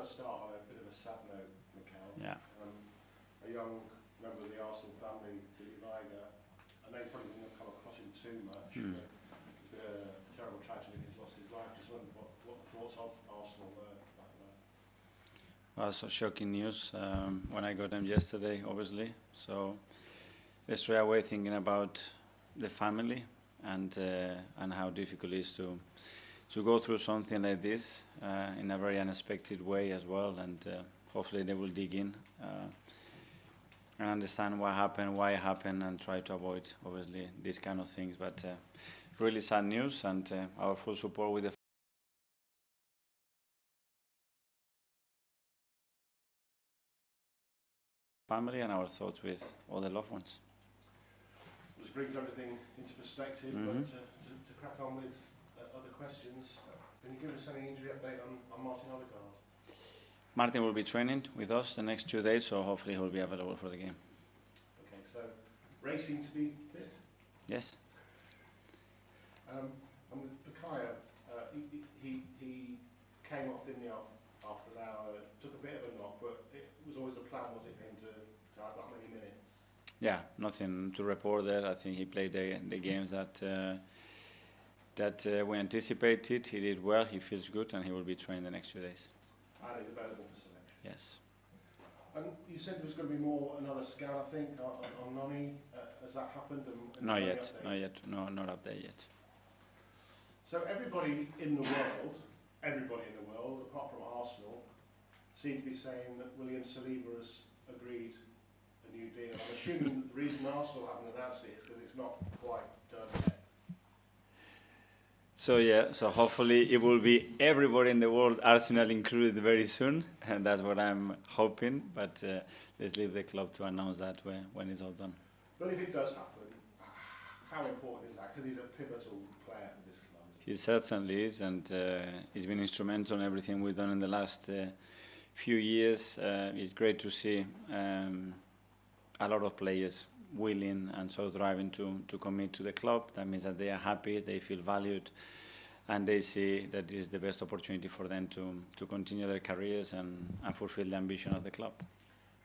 going to start on a bit of a sad note, Mikel. Yeah. A young member of the Arsenal family, Billy Liger, I know you probably didn't come across him too much, but it's been a terrible tragedy. He's lost his life. Just wondered what the thoughts of Arsenal were about that. Well, so shocking news when I got them yesterday, obviously. So straight away thinking about the family and how difficult it is to go through something like this in a very unexpected way as well, and hopefully they will dig in and understand what happened, why it happened, and try to avoid, obviously, these kind of things. But really sad news, and our full support with the family and our thoughts with all the loved ones. Which brings everything into perspective, but to crack on with other questions, can you give us any injury update on Martin Odegaard? Martin will be training with us the next 2 days, so hopefully he'll be available for the game. Okay, so racing to be fit? Yes. And with Bukayo, he came off, didn't he, after an hour, took a bit of a knock, but it was always the plan, was it, for him to have that many minutes? Yeah, nothing to report there. I think he played the games that we anticipated. He did well, he feels good, and he will be trained the next 2 days. And he's available for selection? Yes. And you said there was going to be another scan, I think, on Noni. Has that happened? Not yet, not update yet. So everybody in the world, apart from Arsenal, seem to be saying that William Saliba has agreed a new deal. I'm assuming the reason Arsenal haven't announced it is because it's not quite done yet. So hopefully it will be everybody in the world, Arsenal included, very soon, and that's what I'm hoping. But let's leave the club to announce that when it's all done. But if it does happen, how important is that? Because he's a pivotal player for this club. He certainly is, and he's been instrumental in everything we've done in the last few years. It's great to see a lot of players willing and so driving to commit to the club. That means that they are happy, they feel valued, and they see that this is the best opportunity for them to continue their careers and fulfill the ambition of the club.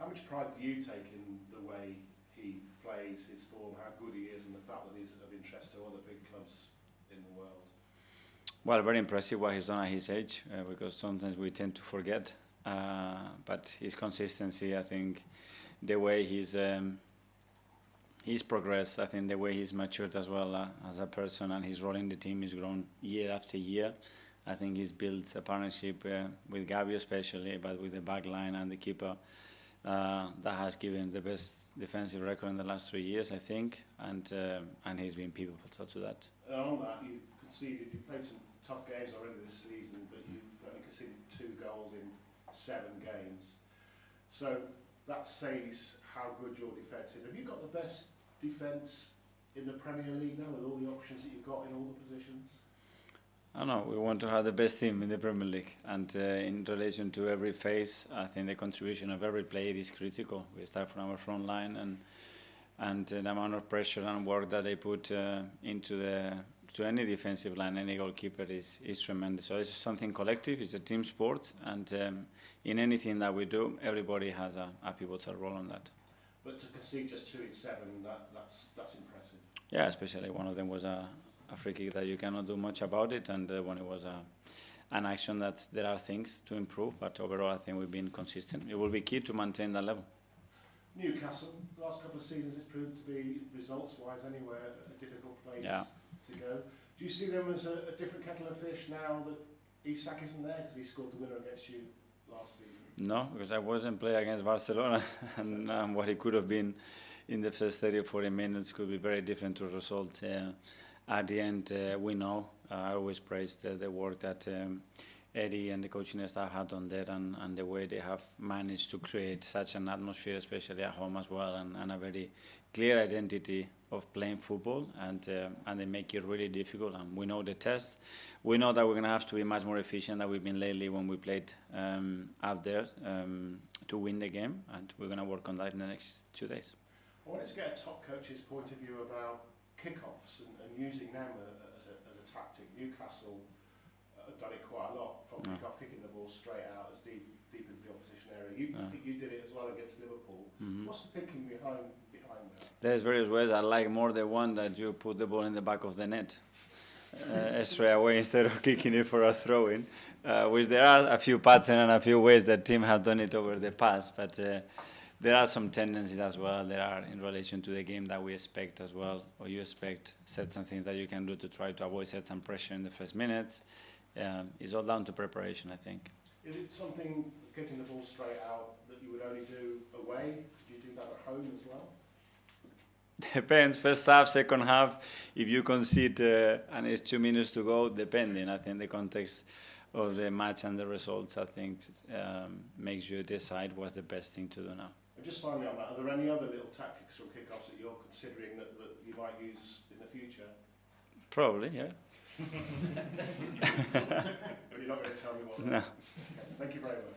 How much pride do you take in the way he plays, his form, how good he is, and the fact that he's of interest to other big clubs in the world? Well, very impressive what he's done at his age, because sometimes we tend to forget. But his consistency, I think, the way he's progressed, I think the way he's matured as well as a person, and his role in the team has grown year after year. I think he's built a partnership with Gavi especially, but with the back line and the keeper that has given the best defensive record in the last 3 years, I think, and he's been pivotal to that. On that, you played some tough games already this season, but you've only conceded 2 goals in 7 games. So that says how good your defence is. Have you got the best defence in the Premier League now, with all the options that you've got in all the positions? I don't know, we want to have the best team in the Premier League, and in relation to every phase, I think the contribution of every player is critical. We start from our front line, and the amount of pressure and work that they put to any defensive line, any goalkeeper is tremendous. So it's something collective, it's a team sport, and in anything that we do, everybody has a pivotal role on that. But to concede just 2 in 7, that's impressive. Yeah, especially one of them was a free kick that you cannot do much about it, and when it was an action that there are things to improve, but overall I think we've been consistent. It will be key to maintain that level. Newcastle, the last couple of seasons it's proved to be, results-wise anyway, a difficult place to go. Do you see them as a different kettle of fish now that Isak isn't there, because he scored the winner against you last season? No, because I wasn't playing against Barcelona, and what it could have been in the first 30 or 40 minutes could be very different to results. At the end, we know, I always praise the work that Eddie and the coaching staff had done there, and the way they have managed to create such an atmosphere, especially at home as well, and a very clear identity of playing football, and they make it really difficult. And we know the test. We know that we're going to have to be much more efficient than we've been lately when we played up there to win the game, and we're going to work on that in the next 2 days. I wanted to get a top coach's point of view about kickoffs and using them as a tactic. Newcastle have done it quite a lot, from kickoff, kicking the ball straight out as deep I think you did it as well against Liverpool. What's the thinking behind that? There's various ways. I like more the one that you put the ball in the back of the net straight away instead of kicking it for a throw-in, which there are a few patterns and a few ways that team have done it over the past, but there are some tendencies as well. There are in relation to the game that we expect as well, or you expect certain things that you can do to try to avoid certain pressure in the first minutes. It's all down to preparation, I think. Is it something, getting the ball straight out, that you would only do away? Could you do that at home as well? Depends. First half, second half. If you concede and it's 2 minutes to go, depending. I think the context of the match and the results, I think, makes you decide what's the best thing to do now. And just finally on that, are there any other little tactics from kickoffs that you're considering that you might use in the future? Probably, yeah. But you're not going to tell me what? No. Thank you very much.